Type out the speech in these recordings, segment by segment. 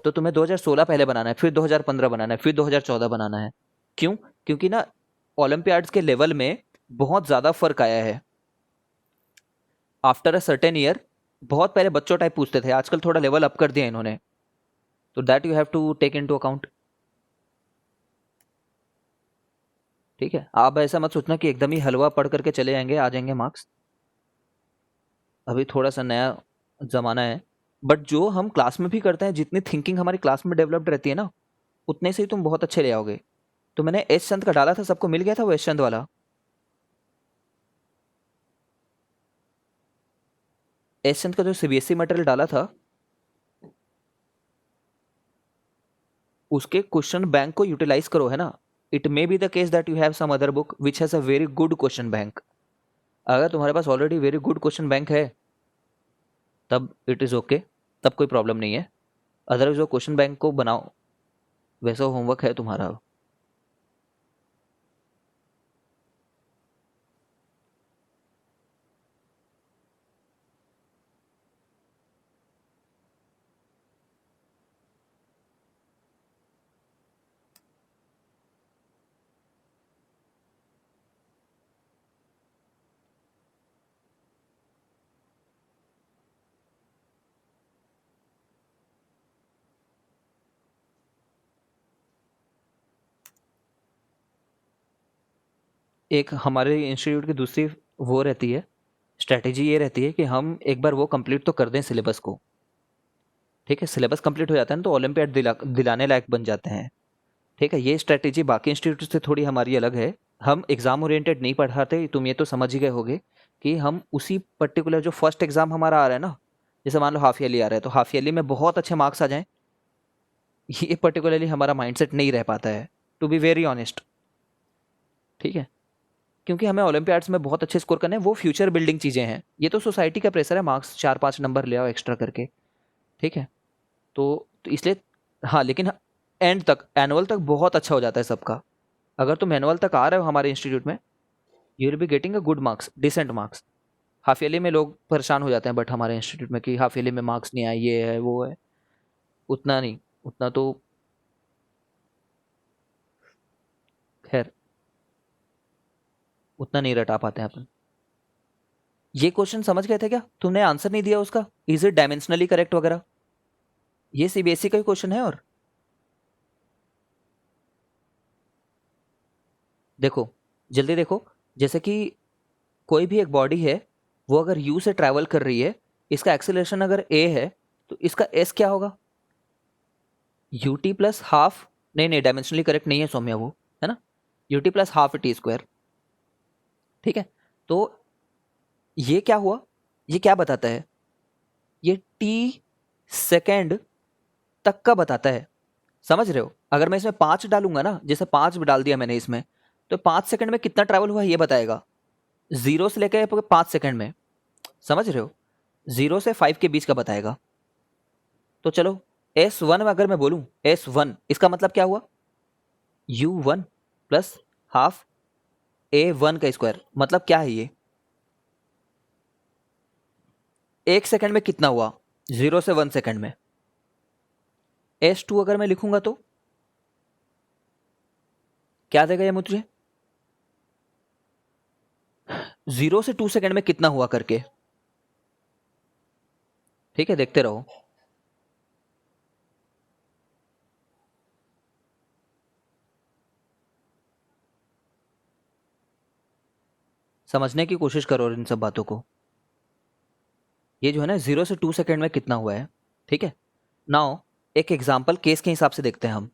तो तुम्हें 2016 पहले बनाना है, फिर 2015 बनाना है, फिर 2014 बनाना है। क्यों? क्योंकि ना ओलंपियाड्स के लेवल में बहुत ज़्यादा फर्क आया है। आफ्टर अ सर्टेन ईयर बहुत पहले बच्चों टाइप पूछते थे, आजकल थोड़ा लेवल अप कर दिया इन्होंने। तो that you have to take into account. ठीक है, आप ऐसा मत सोचना कि एकदम ही हलवा पढ़ करके चले जाएंगे, आ जाएंगे मार्क्स। अभी थोड़ा सा नया ज़माना है। बट जो हम क्लास में भी करते हैं, जितनी थिंकिंग हमारी क्लास में डेवलप्ड रहती है ना, उतने से ही तुम बहुत अच्छे ले आओगे। तो मैंने एस चंद का डाला था, सबको मिल गया था वो एस चंद वाला। एस चंद का जो सीबीएसई मटेरियल डाला था, उसके क्वेश्चन बैंक को यूटिलाइज करो, है ना। It may be the case that you have some other book which has a very good question bank. अगर तुम्हारे पास already very good question bank है, तब इट इज़ ओके, तब कोई प्रॉब्लम नहीं है। अदरवाइज वो क्वेश्चन बैंक को बनाओ, वैसा होमवर्क है तुम्हारा। एक हमारे इंस्टीट्यूट की दूसरी वो रहती है, स्ट्रैटेजी ये रहती है कि हम एक बार वो कंप्लीट तो कर दें सिलेबस को। ठीक है, सिलेबस कंप्लीट हो जाता है ना, तो ओलंपियाड दिलाने लायक बन जाते हैं। ठीक है, ये स्ट्रैटेजी बाकी इंस्टीट्यूट से थोड़ी हमारी अलग है। हम एग्जाम ओरिएंटेड नहीं पढ़ाते, तुम ये तो समझ ही गए होगे कि हम उसी पर्टिकुलर जो फर्स्ट एग्जाम हमारा आ रहा है ना, जैसे मान लो हाफ ईयरली आ रहा है, तो हाफ ईयरली में बहुत अच्छे मार्क्स आ जाएं, ये पर्टिकुलरली हमारा माइंडसेट नहीं रह पाता है, टू बी वेरी ऑनेस्ट। ठीक है, क्योंकि हमें ओलंपियाड्स में बहुत अच्छे स्कोर करने हैं, वो फ्यूचर बिल्डिंग चीज़ें हैं। ये तो सोसाइटी का प्रेशर है, मार्क्स 4-5 नंबर ले आओ एक्स्ट्रा करके। ठीक है, तो इसलिए हाँ, लेकिन एंड तक एनुअल तक बहुत अच्छा हो जाता है सबका। अगर तुम एनुअल तक आ रहे हो हमारे इंस्टीट्यूट में, you will be getting a good marks, decent marks. Half yearly में लोग परेशान हो जाते हैं, बट हमारे इंस्टीट्यूट में कि हाफ ईयरली में मार्क्स नहीं आए, ये है वो है, उतना नहीं, उतना तो खैर उतना नहीं रटा पाते हैं अपन। ये क्वेश्चन समझ गए थे क्या? तुमने आंसर नहीं दिया उसका, इज इट डायमेंशनली करेक्ट वगैरह? ये सीबीएसई का ही क्वेश्चन है। और देखो, जल्दी देखो, जैसे कि कोई भी एक बॉडी है, वो अगर यू से ट्रैवल कर रही है, इसका एक्सेलरेशन अगर ए है, तो इसका एस क्या होगा? यू टी प्लस हाफ, नहीं नहीं डायमेंशनली करेक्ट नहीं है सौम्या वो, है ना। U T plus half T square. ठीक है, तो ये क्या हुआ, ये क्या बताता है? ये टी सेकेंड तक का बताता है। समझ रहे हो? अगर मैं इसमें 5 डालूंगा ना, जैसे 5 डाल दिया मैंने इसमें, तो 5 सेकंड में कितना ट्रैवल हुआ ये बताएगा, 0 से लेकर 5 सेकंड में। समझ रहे हो? 0 से 5 के बीच का बताएगा। तो चलो, S1 में अगर मैं बोलूं, S1 इसका मतलब क्या हुआ? U1 प्लस हाफ A1 का स्क्वायर। मतलब क्या है ये? 1 सेकंड में कितना हुआ? 0 से 1 सेकंड में। S2 अगर मैं लिखूंगा तो क्या देगा ये मुझे? 0 से 2 सेकंड में कितना हुआ करके। ठीक है, देखते रहो। समझने की कोशिश करो इन सब बातों को। ये जो है ना, 0 से 2 सेकंड में कितना हुआ है। ठीक है, नाउ एक एग्जाम्पल केस के हिसाब से देखते हैं हम।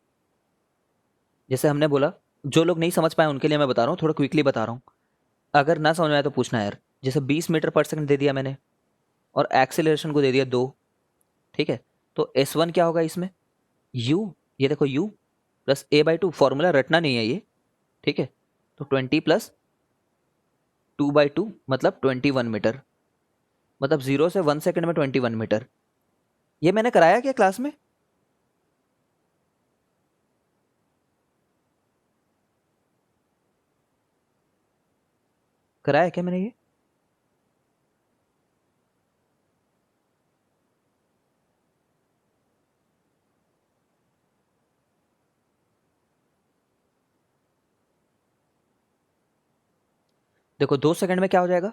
जैसे हमने बोला, जो लोग नहीं समझ पाए उनके लिए मैं बता रहा हूँ, थोड़ा क्विकली बता रहा हूँ। अगर ना समझ में आए तो पूछना यार। जैसे 20 मीटर पर सेकंड दे दिया मैंने, और एक्सेलरेशन को दे दिया 2। ठीक है, तो S1 क्या होगा इसमें? U, ये देखो U प्लस A/2, फॉर्मूला रटना नहीं है ये। ठीक है, तो 20 प्लस 2/2 मतलब 21 मीटर। मतलब 0 से 1 सेकंड में 21 मीटर। ये मैंने कराया क्या क्लास में? कराया क्या मैंने ये? देखो 2 सेकंड में क्या हो जाएगा,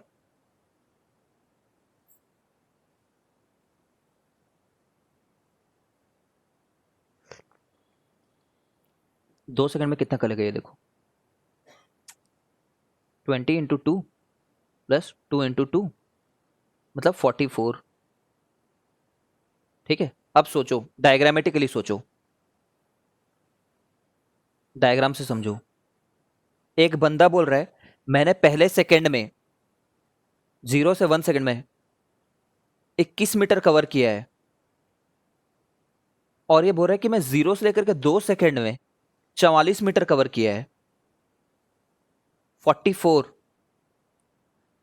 दो सेकंड में कितना करेगा ये देखो, 20 into two plus 2 into two मतलब 44। ठीक है, अब सोचो, डायग्रामेटिकली सोचो, डायग्राम से समझो। एक बंदा बोल रहा है मैंने पहले सेकंड में 0 से 1 सेकंड में 21 मीटर कवर किया है, और ये बोल रहा है कि मैं 0 से लेकर के 2 सेकंड में 44 मीटर कवर किया है, 44।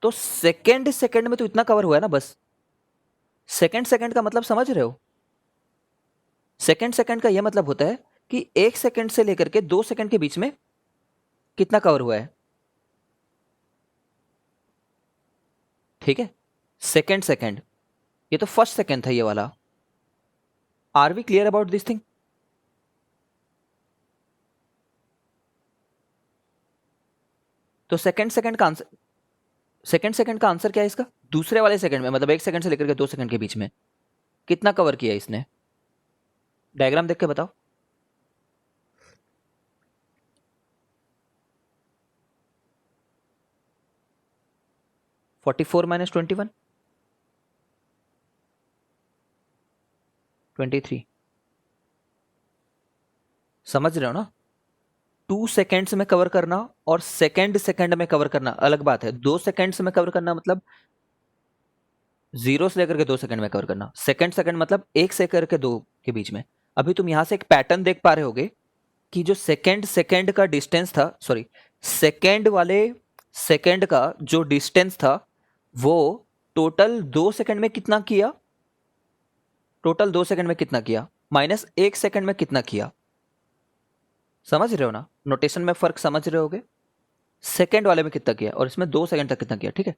तो सेकंड सेकंड में तो इतना कवर हुआ है ना बस। सेकंड सेकंड का मतलब समझ रहे हो? सेकंड सेकंड का यह मतलब होता है कि 1 सेकंड से लेकर के 2 सेकंड के बीच में कितना कवर हुआ है। ठीक है, सेकंड सेकंड, ये तो फर्स्ट सेकंड था ये वाला। Are we clear about this thing? तो सेकंड सेकंड का आंसर, सेकंड सेकंड का आंसर क्या है इसका? दूसरे वाले सेकंड में, मतलब 1 सेकंड से लेकर के 2 सेकंड के बीच में कितना कवर किया इसने? डायग्राम देख के बताओ। -44 -21 23। समझ रहे हो ना? 2 सेकेंड्स में कवर करना और सेकंड सेकंड में कवर करना अलग बात है। 2 सेकेंड्स में कवर करना मतलब 0 से लेकर के 2 सेकंड में कवर करना, सेकंड सेकंड मतलब 1 से के 2 के बीच में। अभी तुम यहां से एक पैटर्न देख पा रहे होगे कि जो सेकंड सेकंड का डिस्टेंस था, सॉरी, सेकंड वाले सेकंड का जो डिस्टेंस था वो टोटल 2 सेकंड में कितना किया, टोटल 2 सेकंड में कितना किया, -1 सेकंड में कितना किया। समझ रहे हो ना? नोटेशन में फर्क समझ रहे होगे? सेकंड वाले में कितना किया और इसमें 2 सेकंड तक कितना किया। ठीक है,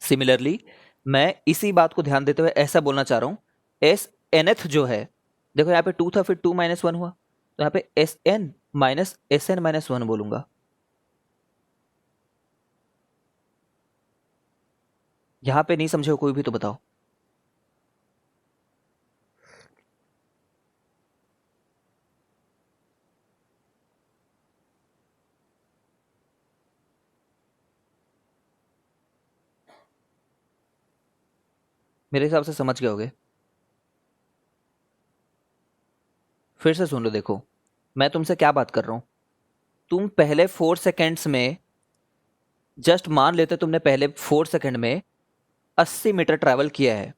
सिमिलरली मैं इसी बात को ध्यान देते हुए ऐसा बोलना चाह रहा हूं, एस एनथ जो है, देखो यहाँ पे 2 था, फिर 2 -1 हुआ, तो यहाँ पे S N minus S N -1 बोलूंगा। यहां पे नहीं समझे हो कोई भी तो बताओ। मेरे हिसाब से समझ गए होगे। फिर से सुन लो, देखो मैं तुमसे क्या बात कर रहा हूं। तुम पहले 4 सेकेंड्स में, जस्ट मान लेते तुमने पहले 4 सेकेंड में 80 मीटर ट्रैवल किया है,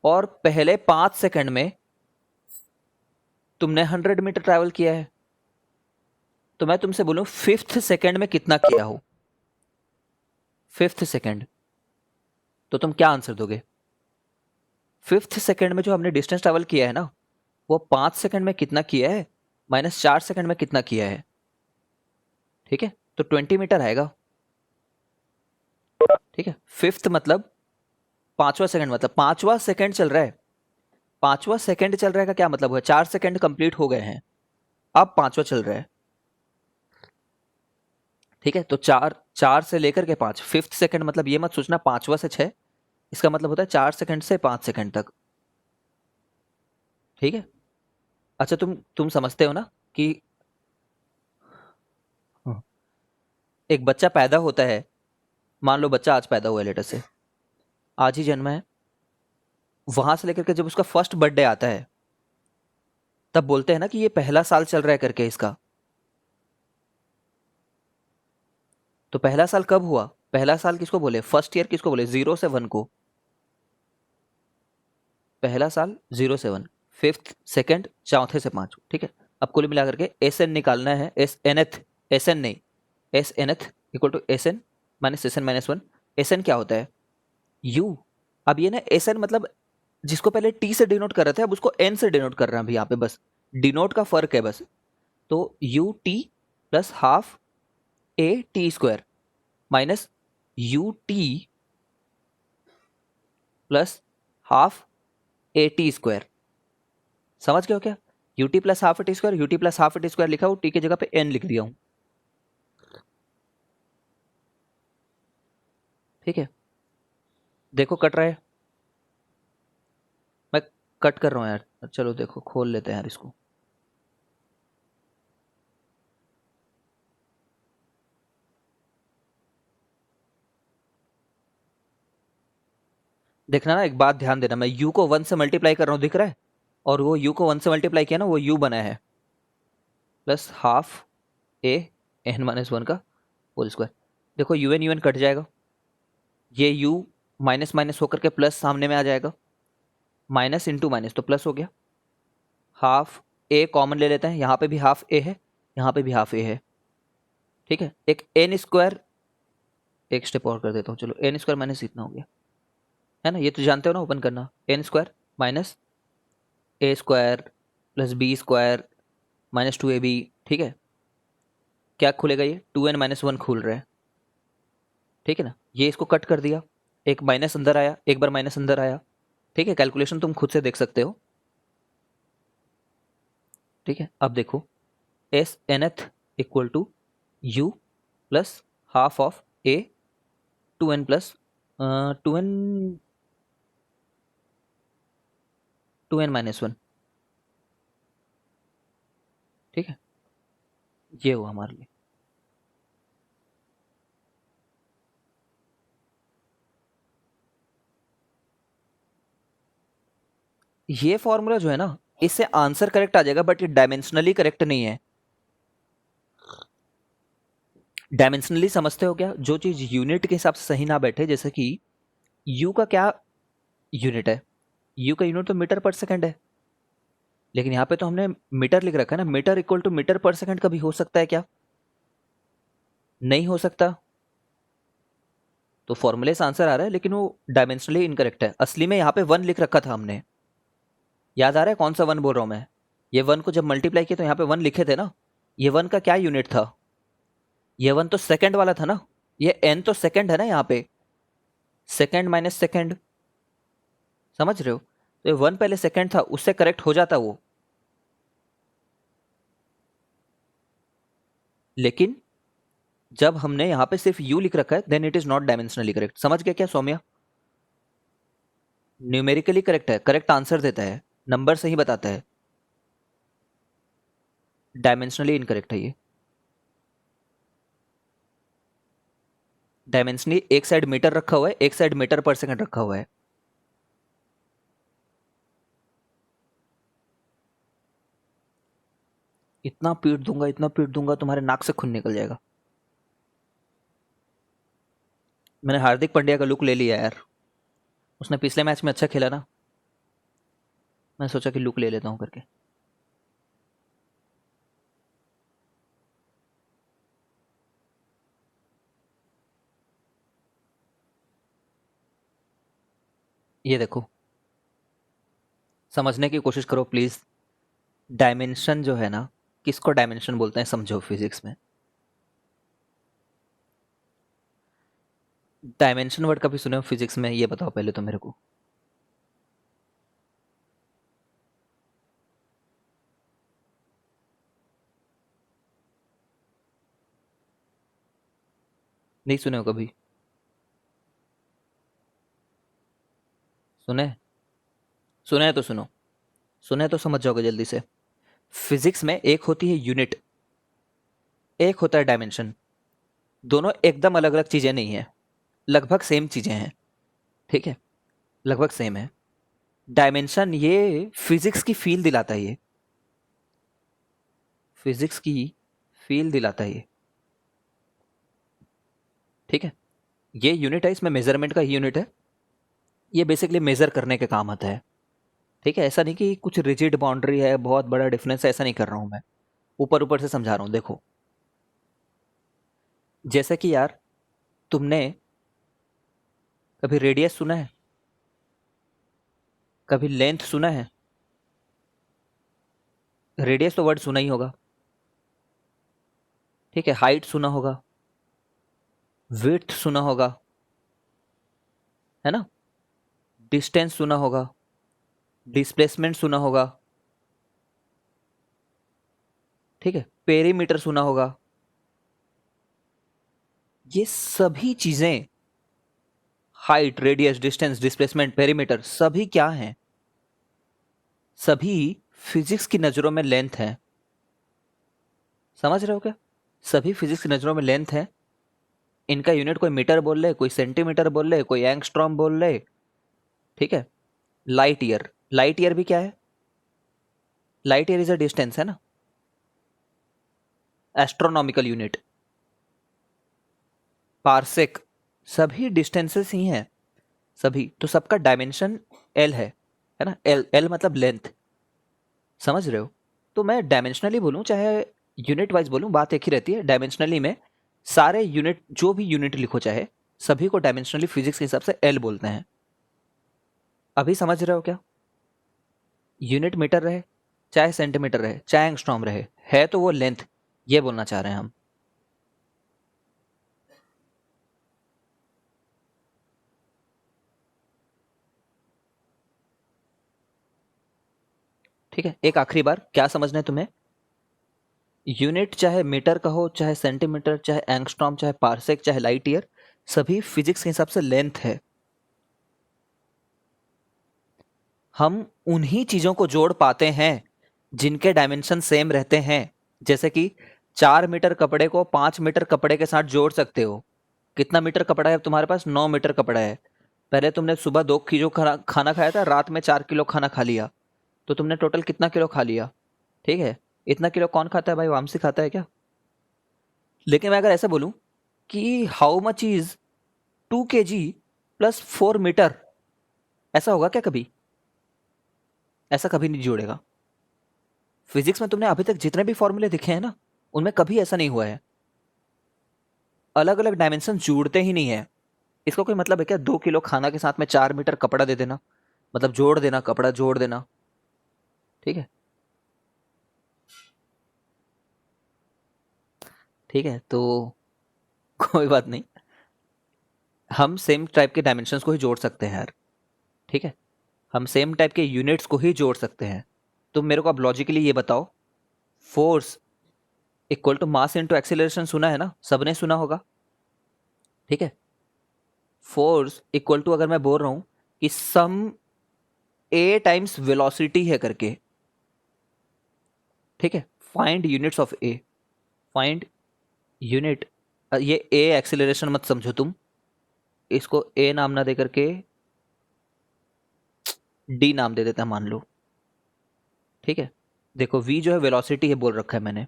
और पहले 5 सेकेंड में तुमने 100 मीटर ट्रैवल किया है, तो मैं तुमसे बोलूं फिफ्थ सेकेंड में कितना किया हो, फिफ्थ सेकेंड, तो तुम क्या आंसर दोगे? फिफ्थ सेकेंड में जो हमने डिस्टेंस ट्रैवल किया है ना, वो 5 सेकेंड में कितना किया है, -4 सेकेंड में कितना किया है। ठीक है, तो 20 मीटर आएगा। ठीक है, फिफ्थ मतलब पांचवा सेकंड, मतलब पांचवा सेकंड चल रहा है। पांचवा सेकंड चल रहा है का क्या मतलब हुआ? 4 सेकंड कंप्लीट हो गए हैं, अब पांचवा चल रहा है। ठीक है, तो चार चार से लेकर के 5, फिफ्थ सेकंड मतलब ये मत सोचना 5वां से 6, इसका मतलब होता है 4 सेकंड से 5 सेकंड तक। ठीक है, अच्छा तुम समझते हो ना कि एक बच्चा पैदा होता है, मान लो बच्चा आज पैदा हुआ है, लेटर से आज ही जन्मा है, वहां से लेकर के जब उसका फर्स्ट बर्थडे आता है, तब बोलते हैं ना कि ये पहला साल चल रहा है करके इसका। तो पहला साल कब हुआ? पहला साल किसको बोले? फर्स्ट ईयर किसको बोले? 0 से 1 को। पहला साल 0 से 1, फिफ्थ सेकंड चौथे से 5। ठीक है, अब कुल मिलाकर के एस एन निकालना है, S nth, S N नहीं, S nth equal to S N minus S N -1। S N क्या होता है? यू। अब ये ना एस एन मतलब जिसको पहले टी से डिनोट कर रहे थे, अब उसको एन से डिनोट कर रहे हैं अभी यहाँ पे, बस डिनोट का फर्क है बस। तो U T plus half A T square minus U T plus half A T square. समझ गए हो क्या? U T plus half A T square, U T plus half A T square लिखा हूँ, टी की जगह पे एन लिख दिया हूँ। ठीक है, देखो कट रहा है, मैं कट कर रहा हूँ यार। चलो देखो खोल लेते हैं यार इसको। देखना ना, एक बात ध्यान देना, मैं u को 1 से मल्टीप्लाई कर रहा हूँ, दिख रहा है? और वो u को 1 से मल्टीप्लाई किया ना, वो u बना है प्लस हाफ a n-1 का होल स्क्वायर। देखो un un कट जाएगा, ये u माइनस माइनस होकर के प्लस सामने में आ जाएगा, माइनस इंटू माइनस तो प्लस हो गया। हाफ a कॉमन ले लेते हैं, यहाँ पे भी हाफ a है, यहाँ पे भी हाफ a है। ठीक है, एक एन स्क्वायर, एक स्टेप और कर देता हूँ, चलो एन स्क्वायर माइनस इतना हो गया, है ना? ये तो जानते हो ना, ओपन करना, n square minus a square plus b square minus 2ab। ठीक है, क्या खुलेगा? ये 2n-1 खुल रहा है, ठीक है ना? ये इसको कट कर दिया, एक माइनस अंदर आया, एक बार माइनस अंदर आया। ठीक है, कैलकुलेशन तुम खुद से देख सकते हो। ठीक है, अब देखो S nth equal to u plus half of a 2n plus 2n 2n-1। ठीक है, ये हुआ हमारे लिए। ये फॉर्मूला जो है ना, इससे आंसर करेक्ट आ जाएगा, बट ये डायमेंशनली करेक्ट नहीं है। डायमेंशनली समझते हो क्या? जो चीज यूनिट के हिसाब से सही ना बैठे, जैसे कि यू का क्या यूनिट है? यू का यूनिट तो मीटर पर सेकंड है, लेकिन यहाँ पे तो हमने मीटर लिख रखा है ना। मीटर इक्वल टू मीटर पर सेकंड कभी हो सकता है क्या? नहीं हो सकता। तो फॉर्मूले से आंसर आ रहा है, लेकिन वो डायमेंशनली इनकरेक्ट है। असली में यहाँ पे 1 लिख रखा था हमने, याद आ रहा है कौन सा 1 बोल रहा हूँ मैं? ये 1 को जब मल्टीप्लाई किया तो यहाँ पे 1 लिखे थे ना। ये 1 का क्या यूनिट था? ये 1 तो सेकंड वाला था ना, ये n तो सेकंड है ना यहाँ पे, सेकंड माइनस सेकंड, समझ रहे हो? तो ये 1 पहले सेकंड था, उससे करेक्ट हो जाता वो, लेकिन जब हमने यहाँ पे सिर्फ u लिख रखा है, then it is not dimensionally correct. समझ गया क्या सौम्या? न्यूमेरिकली करेक्ट है, करेक्ट आंसर देता है, नंबर सही बताता है, डायमेंशनली इनकरेक्ट है ये। डायमेंशनली एक साइड मीटर रखा हुआ है, एक साइड मीटर पर सेकंड रखा हुआ है। इतना पीट दूंगा, इतना पीट दूंगा, तुम्हारे नाक से खून निकल जाएगा। मैंने हार्दिक पांड्या का लुक ले लिया यार, उसने पिछले मैच में अच्छा खेला ना, मैं सोचा कि लुक ले लेता हूँ करके। ये देखो, समझने की कोशिश करो प्लीज। डायमेंशन जो है ना, किसको डायमेंशन बोलते हैं समझो फिजिक्स में। डायमेंशन वर्ड कभी सुने हो फिजिक्स में? ये बताओ पहले तो मेरे को। नहीं सुने हो कभी? सुने? सुने हैं तो सुनो, सुने हैं तो समझ जाओगे जल्दी से। फिजिक्स में एक होती है यूनिट, एक होता है डायमेंशन। दोनों एकदम अलग अलग चीजें नहीं है, लगभग सेम चीजें हैं। ठीक है, लगभग सेम है। डायमेंशन ये फिजिक्स की फील दिलाता है, ये फिजिक्स की फील दिलाता है ये। ठीक है, ये यूनिट है, इसमें मेजरमेंट का यूनिट है, ये बेसिकली मेजर करने के काम आता है। ठीक है, ऐसा नहीं कि कुछ रिजिड बाउंड्री है, बहुत बड़ा डिफरेंस है, ऐसा नहीं कर रहा हूं मैं, ऊपर ऊपर से समझा रहा हूं। देखो, जैसे कि यार, तुमने कभी रेडियस सुना है? कभी लेंथ सुना है? रेडियस तो वर्ड सुना ही होगा। ठीक है, हाइट सुना होगा, विड्थ सुना होगा, है ना? डिस्टेंस सुना होगा, डिस्प्लेसमेंट सुना होगा। ठीक है, पेरीमीटर सुना होगा। ये सभी चीजें height, radius, distance, displacement, perimeter, सभी क्या हैं? सभी फिजिक्स की नजरों में लेंथ है। समझ रहे हो क्या? सभी फिजिक्स की नजरों में लेंथ है। इनका यूनिट कोई मीटर बोल ले, कोई सेंटीमीटर बोल ले, कोई एंगस्ट्रॉम बोल ले, ठीक है। लाइट ईयर, लाइट ईयर भी क्या है? Light year is a distance है ना, एस्ट्रोनॉमिकल यूनिट। पार्सेक, सभी डिस्टेंसेस ही हैं, सभी। तो सबका डायमेंशन एल है ना। एल, एल मतलब लेंथ। समझ रहे हो? तो मैं डायमेंशनली बोलूं चाहे यूनिट वाइज बोलूं, बात एक ही रहती है। डायमेंशनली में सारे यूनिट, जो भी यूनिट लिखो चाहे, सभी को डायमेंशनली फिजिक्स के हिसाब से एल बोलते हैं। अभी समझ रहे हो क्या? यूनिट मीटर रहे, चाहे सेंटीमीटर रहे, चाहे एंगस्ट्रॉम रहे, है तो वो लेंथ, ये बोलना चाह रहे हैं हम। ठीक है, एक आखिरी बार, क्या समझना है तुम्हें? यूनिट चाहे मीटर का हो, चाहे सेंटीमीटर, चाहे एंगस्ट्रॉम, चाहे पार्सेक, चाहे लाइट ईयर, सभी फिजिक्स के हिसाब से लेंथ है। हम उन्हीं चीजों को जोड़ पाते हैं जिनके डायमेंशन सेम रहते हैं। जैसे कि 4 मीटर कपड़े को 5 मीटर कपड़े के साथ जोड़ सकते हो। कितना मीटर कपड़ा है तुम्हारे पास? 9 मीटर कपड़ा है। पहले तुमने सुबह 2 किलो खाना खाया था, रात में 4 किलो खाना खा लिया, तो तुमने टोटल कितना किलो खा लिया? ठीक है, इतना किलो कौन खाता है भाई? वामसी खाता है क्या? लेकिन मैं अगर ऐसे बोलूं कि how much is 2 kg plus 4 metre, ऐसा होगा क्या कभी? ऐसा कभी नहीं जोड़ेगा। फिजिक्स में तुमने अभी तक जितने भी फॉर्मूले दिखे हैं ना, उनमें कभी ऐसा नहीं हुआ है। अलग अलग डायमेंशन जोड़ते ही नहीं है। इसका कोई मतलब है क्या 2 किलो खाना के साथ में 4 मीटर कपड़ा दे देना, मतलब जोड़ देना, कपड़ा जोड़ देना? ठीक है, ठीक है, तो कोई बात नहीं, हम सेम टाइप के डायमेंशंस को ही जोड़ सकते हैं यार। ठीक है, हम सेम टाइप के यूनिट्स को ही जोड़ सकते हैं। तुम मेरे को अब लॉजिकली ये बताओ, force equal to mass into acceleration, सुना है ना? सबने सुना होगा। ठीक है, फोर्स इक्वल टू, अगर मैं बोल रहा हूं कि सम ए टाइम्स वेलोसिटी है करके, ठीक है, find units of A, find unit, ये ए एक्सीलरेशन मत समझो तुम, इसको ए नाम ना दे करके डी नाम दे देता है, मान लो। ठीक है, देखो वी जो है वेलोसिटी है बोल रखा है मैंने।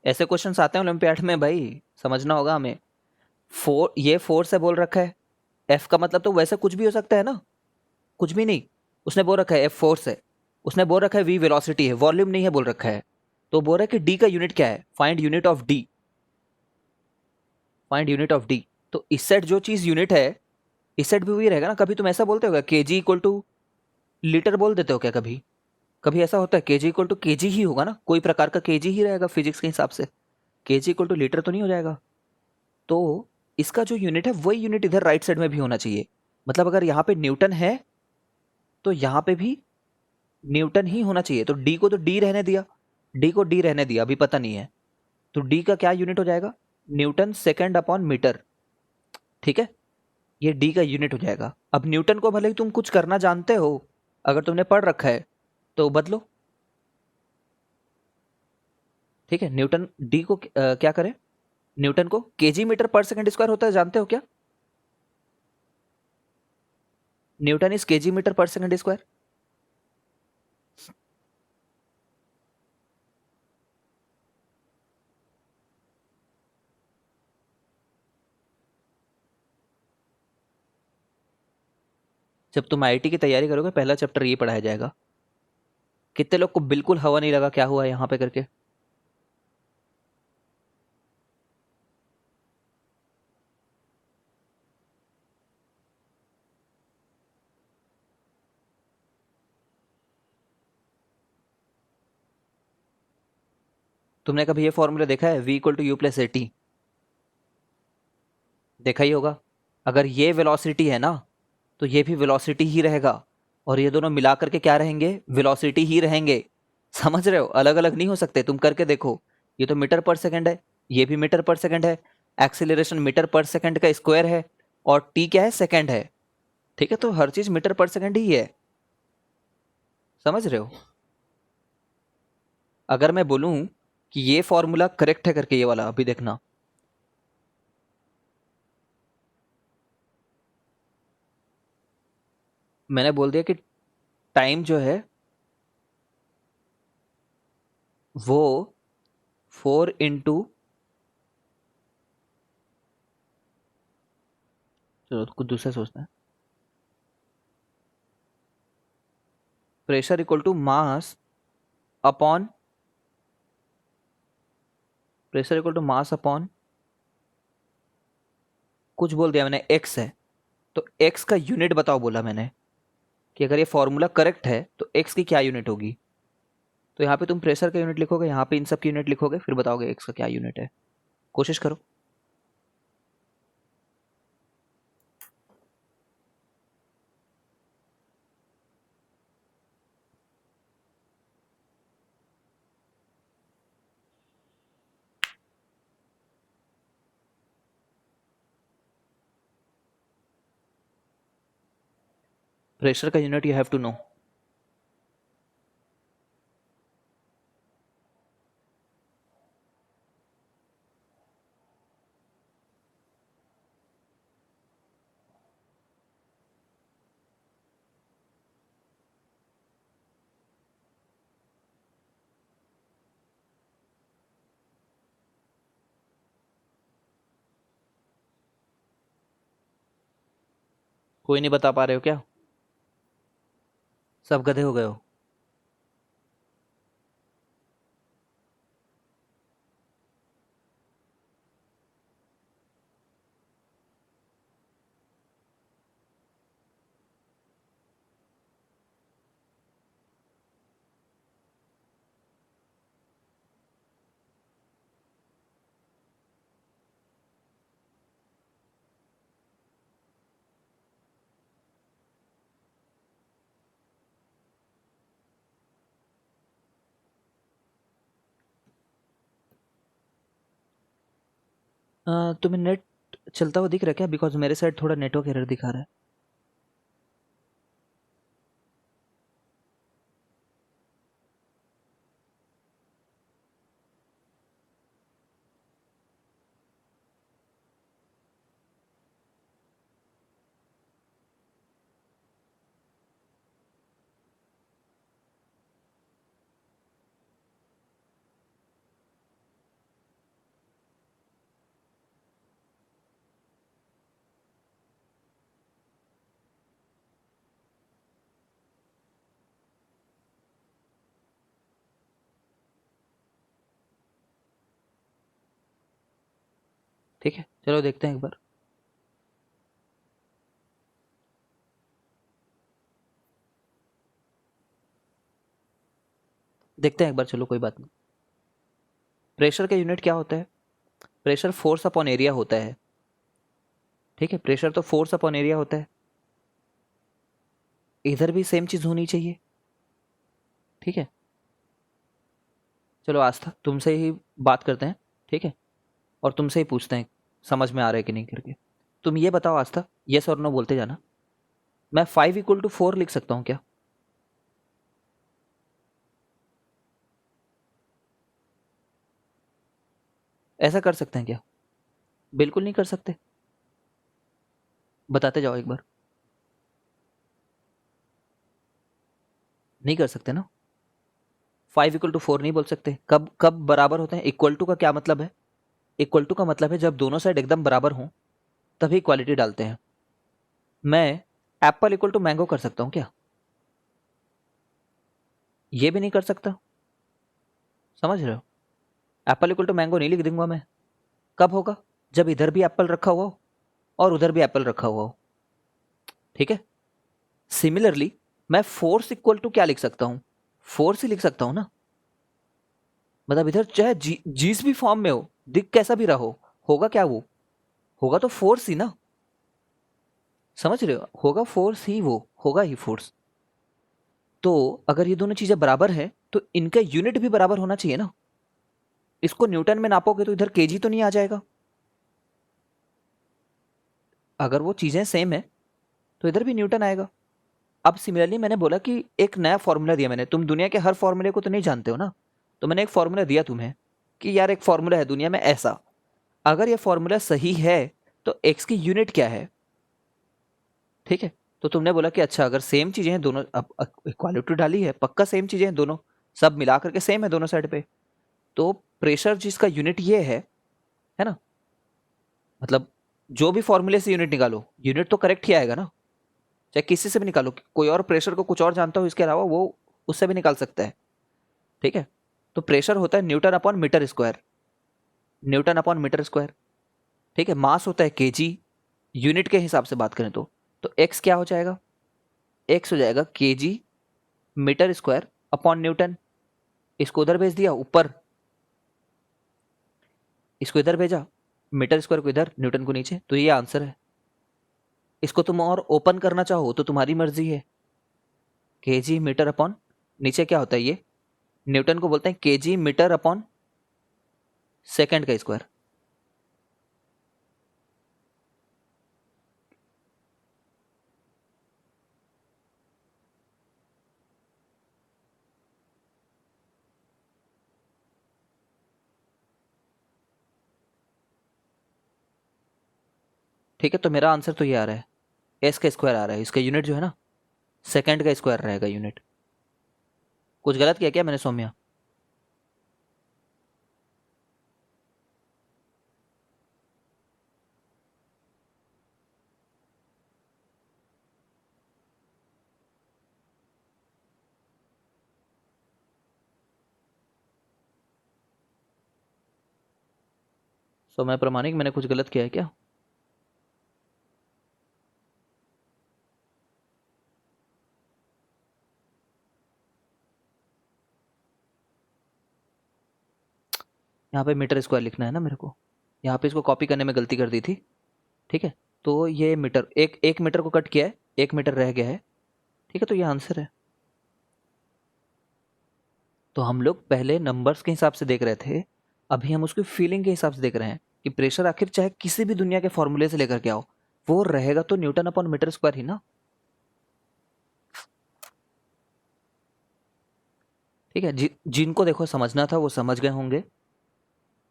ऐसे क्वेश्चंस आते हैं ओलंपियाड में भाई, समझना होगा हमें। ये फोर्स है बोल रखा है, एफ का मतलब तो वैसे कुछ भी हो सकता है ना, कुछ भी नहीं। उसने बोल रखा है एफ फोर्स है, उसने बोल रखा है वी वेलोसिटी है, वॉल्यूम नहीं है बोल रखा है। तो बोल रहा है कि डी का यूनिट क्या है, find unit of D, find unit of D. तो इस सेट जो चीज यूनिट है, इस सेट भी वही रहेगा ना। कभी तुम ऐसा बोलते हो क्या के जी इक्वल टू लीटर बोल देते हो क्या? कभी कभी ऐसा होता है? के जी इक्वल टू के जी ही होगा ना, कोई प्रकार का के जी ही रहेगा फिजिक्स के हिसाब से। के जी इक्वल टू लीटर तो नहीं हो जाएगा। तो इसका जो यूनिट है वही यूनिट इधर राइट साइड में भी होना चाहिए। मतलब अगर यहाँ पे न्यूटन है तो यहाँ पे भी न्यूटन ही होना चाहिए। तो डी को तो डी रहने दिया, डी को डी रहने दिया, अभी पता नहीं है। तो डी का क्या यूनिट हो जाएगा? Newton second upon metre. ठीक है, ये डी का यूनिट हो जाएगा। अब न्यूटन को भले ही तुम कुछ करना जानते हो, अगर तुमने पढ़ रखा है तो बदलो। ठीक है, न्यूटन डी को क्या करें? न्यूटन को केजी मीटर पर सेकंड स्क्वायर होता है, जानते हो क्या? न्यूटन इज केजी मीटर पर सेकंड स्क्वायर। जब तुम आईआईटी की तैयारी करोगे पहला चैप्टर ये पढ़ाया जाएगा। कितने लोग को बिल्कुल हवा नहीं लगा क्या हुआ यहाँ पे करके? तुमने कभी ये फॉर्मूला देखा है, v equal to u plus a t? देखा ही होगा। अगर ये वेलोसिटी है ना, तो ये भी वेलोसिटी ही रहेगा, और ये दोनों मिला करके क्या रहेंगे? वेलोसिटी ही रहेंगे। समझ रहे हो? अलग अलग नहीं हो सकते। तुम करके देखो, ये तो मीटर पर सेकंड है, ये भी मीटर पर सेकंड है, एक्सीलरेशन मीटर पर सेकंड का स्क्वायर है, और टी क्या है, सेकंड है। ठीक है, तो हर चीज मीटर पर सेकंड ही है, समझ रहे हो। अगर मैं बोलूं कि ये फॉर्मूला करेक्ट है करके, ये वाला अभी देखना, मैंने बोल दिया कि टाइम जो है वो 4 इंटू, चलो कुछ दूसरा सोचते हैं, pressure equal to mass upon, pressure equal to mass upon, कुछ बोल दिया मैंने, एक्स है। तो एक्स का यूनिट बताओ बोला मैंने, कि अगर ये फॉर्मूला करेक्ट है तो एक्स की क्या यूनिट होगी। तो यहाँ पे तुम प्रेशर का यूनिट लिखोगे, यहाँ पे इन सब की यूनिट लिखोगे, फिर बताओगे एक्स का क्या यूनिट है। कोशिश करो। प्रेशर का unit you have to know. कोई नहीं बता पा रहे हो क्या? सब गधे हो गए हो? तुम्हें नेट चलता हुआ दिख रहा है क्या? बिकॉज मेरे साइड थोड़ा नेटवर्क एरर दिखा रहा है। ठीक है, चलो देखते हैं एक बार। देखते हैं एक बार, चलो कोई बात नहीं। प्रेशर का यूनिट क्या होता है? प्रेशर फोर्स अपॉन एरिया होता है। ठीक है, प्रेशर तो फोर्स अपॉन एरिया होता है। इधर भी सेम चीज होनी चाहिए। ठीक है, चलो आस्था तुमसे ही बात करते हैं। ठीक है, और तुमसे ही पूछते हैं समझ में आ रहा है कि नहीं करके। तुम ये बताओ आस्था, यस और नो बोलते जाना। मैं 5 = 4 लिख सकता हूँ क्या? ऐसा कर सकते हैं क्या? बिल्कुल नहीं कर सकते। बताते जाओ एक बार। नहीं कर सकते ना। 5 = 4 नहीं बोल सकते। कब कब बराबर होते हैं? इक्वल टू का क्या मतलब है? इक्वल टू का मतलब है जब दोनों साइड एकदम बराबर हों तभी इक्वालिटी डालते हैं। मैं एप्पल इक्वल टू मैंगो कर सकता हूँ क्या? ये भी नहीं कर सकता। समझ रहे हो? एप्पल इक्वल टू मैंगो नहीं लिख दूंगा मैं। कब होगा? जब इधर भी एप्पल रखा हुआ हो और उधर भी एप्पल रखा हुआ हो। ठीक है, सिमिलरली मैं फोर्स इक्वल टू क्या लिख सकता हूं? फोर्स ही लिख सकता हूं ना। मतलब इधर चाहे जिस भी फॉर्म में हो, दिख कैसा भी रहो, होगा क्या वो? होगा तो फोर्स ही ना। समझ रहे हो? होगा फोर्स ही, वो होगा ही फोर्स। तो अगर ये दोनों चीजें बराबर है तो इनका यूनिट भी बराबर होना चाहिए ना। इसको न्यूटन में नापोगे तो इधर केजी तो नहीं आ जाएगा। अगर वो चीज़ें सेम है तो इधर भी न्यूटन आएगा। अब सिमिलरली मैंने बोला कि एक नया फॉर्मूला दिया मैंने, तुम दुनिया के हर फॉर्मूले को तो नहीं जानते हो ना, तो मैंने एक फॉर्मूला दिया तुम्हें कि यार एक फॉर्मूला है दुनिया में ऐसा, अगर ये फॉर्मूला सही है तो एक्स की यूनिट क्या है, ठीक है। तो तुमने बोला कि अच्छा अगर सेम चीजें हैं दोनों, अब इक्वालिटी डाली है, पक्का सेम चीजें हैं दोनों, सब मिला करके सेम है दोनों साइड पे, तो प्रेशर जिसका यूनिट ये है ना, मतलब जो भी फॉर्मूले से यूनिट निकालो यूनिट तो करेक्ट ही आएगा ना, चाहे किसी से भी निकालो, कोई और प्रेशर को कुछ और जानता हो इसके अलावा वो उससे भी निकाल सकता है, ठीक है। तो प्रेशर होता है newton upon metre square, newton upon metre square, ठीक है। मास होता है केजी, यूनिट के हिसाब से बात करें तो एक्स क्या हो जाएगा, एक्स हो जाएगा kg metre square upon newton. इसको उधर भेज दिया ऊपर, इसको इधर भेजा, मीटर स्क्वायर को इधर, न्यूटन को नीचे, तो ये आंसर है। इसको तुम और ओपन करना चाहो तो तुम्हारी मर्जी है, केजी मीटर अपॉन, नीचे क्या होता है ये, न्यूटन को बोलते हैं केजी मीटर अपॉन सेकंड का स्क्वायर। ठीक है, तो मेरा आंसर तो ये आ रहा है, एस का स्क्वायर आ रहा है, इसका यूनिट जो है ना सेकंड का स्क्वायर रहेगा यूनिट। कुछ गलत किया क्या मैंने सौम्या? सौम्या प्रमाणिक, मैंने कुछ गलत किया है क्या? यहाँ पे मीटर स्क्वायर लिखना है ना मेरे को, यहाँ पे इसको कॉपी करने में गलती कर दी थी, ठीक है। तो ये मीटर, एक एक मीटर को कट किया है, एक मीटर रह गया है, ठीक है, तो ये आंसर है। तो हम लोग पहले नंबर्स के हिसाब से देख रहे थे, अभी हम उसकी फीलिंग के हिसाब से देख रहे हैं कि प्रेशर आखिर चाहे किसी भी दुनिया के फॉर्मूले से लेकर के आओ, वो रहेगा तो न्यूटन अपॉन मीटर स्क्वायर ही ना, ठीक है। जिनको देखो समझना था वो समझ गए होंगे,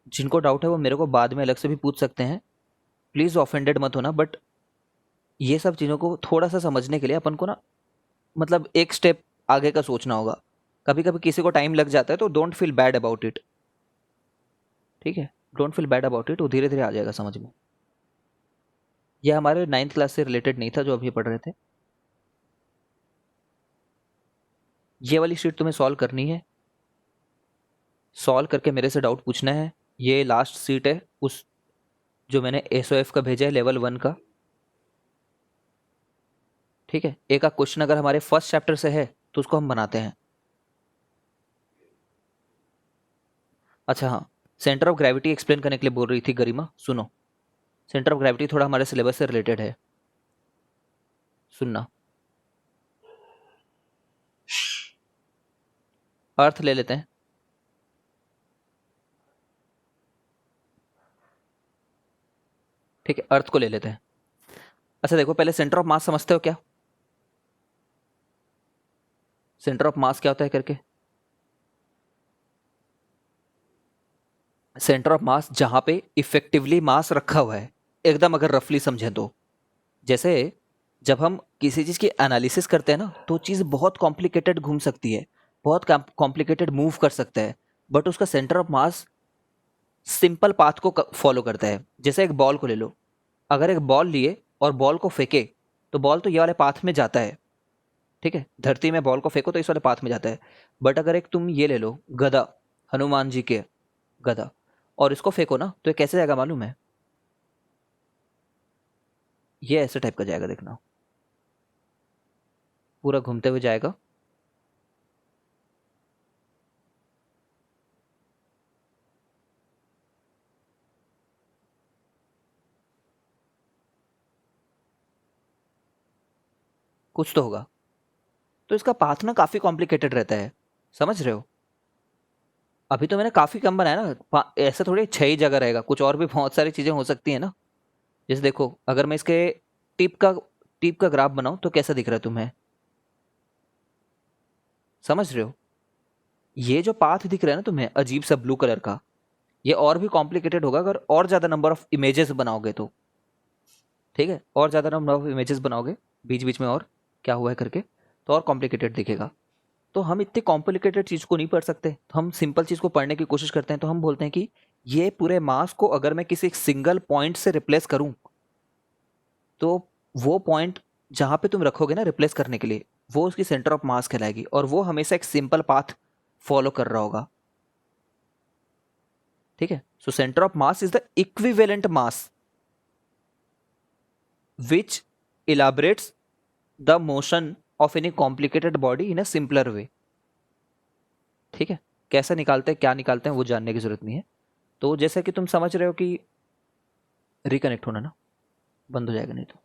जिनको डाउट है वो मेरे को बाद में अलग से भी पूछ सकते हैं, प्लीज़ ऑफेंडेड मत होना, बट ये सब चीज़ों को थोड़ा सा समझने के लिए अपन को ना, मतलब एक स्टेप आगे का सोचना होगा। कभी कभी किसी को टाइम लग जाता है तो don't feel bad about it, ठीक है, don't feel bad about it, वो धीरे धीरे आ जाएगा समझ में। यह हमारे 9th क्लास से रिलेटेड नहीं था जो अभी पढ़ रहे थे। ये वाली शीट तुम्हें सॉल्व करनी है, सॉल्व करके मेरे से डाउट पूछना है। ये लास्ट सीट है उस जो मैंने एसओएफ का भेजा है लेवल 1 का, ठीक है। एक आध क्वेश्चन अगर हमारे फर्स्ट चैप्टर से है तो उसको हम बनाते हैं। अच्छा हाँ, सेंटर ऑफ ग्रेविटी एक्सप्लेन करने के लिए बोल रही थी गरिमा, सुनो। सेंटर ऑफ ग्रेविटी थोड़ा हमारे सिलेबस से रिलेटेड है, सुनना। अर्थ ले लेते हैं, ठीक है, अर्थ को ले लेते हैं। अच्छा देखो, पहले सेंटर ऑफ मास समझते हो क्या, सेंटर ऑफ मास क्या होता है करके? सेंटर ऑफ मास जहां पे इफेक्टिवली मास रखा हुआ है, एकदम अगर रफली समझें तो, जैसे जब हम किसी चीज की एनालिसिस करते हैं ना तो चीज बहुत कॉम्प्लिकेटेड घूम सकती है, बहुत कॉम्प्लिकेटेड मूव कर सकता है, बट उसका centre of mass simple path को फॉलो करता है। जैसे एक बॉल को ले लो, अगर एक बॉल लिए और बॉल को फेंके तो बॉल तो ये वाले पाथ में जाता है, ठीक है, धरती में बॉल को फेंको तो इस वाले पाथ में जाता है। बट अगर एक तुम ये ले लो गदा, हनुमान जी के गदा, और इसको फेंको ना तो ये कैसे जाएगा मालूम है? ये ऐसे टाइप का जाएगा, देखना, पूरा घूमते हुए जाएगा। कुछ तो होगा, तो इसका पाथ ना काफी कॉम्प्लिकेटेड रहता है, समझ रहे हो? अभी तो मैंने काफी कम बनाया ना, ऐसा थोड़ी 6 ही जगह रहेगा, कुछ और भी बहुत सारी चीजें हो सकती है ना, जैसे देखो, अगर मैं इसके टिप का ग्राफ बनाऊं तो कैसा दिख रहा है तुम्हें? समझ रहे हो? ये जो पाथ दिख रहा है ना तुम्हें अजीब सा ब्लू कलर का, ये और भी कॉम्प्लिकेटेड होगा अगर और ज्यादा नंबर ऑफ इमेजेस बनाओगे तो। ठीक है, और ज्यादा नंबर ऑफ इमेजेस बनाओगे बीच बीच में और क्या हुआ है करके, तो और कॉम्प्लिकेटेड दिखेगा। तो हम इतनी कॉम्प्लिकेटेड चीज को नहीं पढ़ सकते, तो हम सिंपल चीज को पढ़ने की कोशिश करते हैं। तो हम बोलते हैं कि ये पूरे मास को अगर मैं किसी सिंगल पॉइंट से रिप्लेस करूं, तो वो पॉइंट जहां पे तुम रखोगे ना रिप्लेस करने के लिए, वो उसकी सेंटर ऑफ मास कहलाएगी, और वो हमेशा एक सिंपल पाथ फॉलो कर रहा होगा। ठीक है, so centre of mass is the equivalent mass which elaborates the motion of any complicated body in a simpler way। ठीक है, कैसे निकालते हैं क्या निकालते हैं वो जानने की जरूरत नहीं है। तो जैसा कि तुम समझ रहे हो कि रिकनेक्ट होना ना बंद हो जाएगा नहीं तो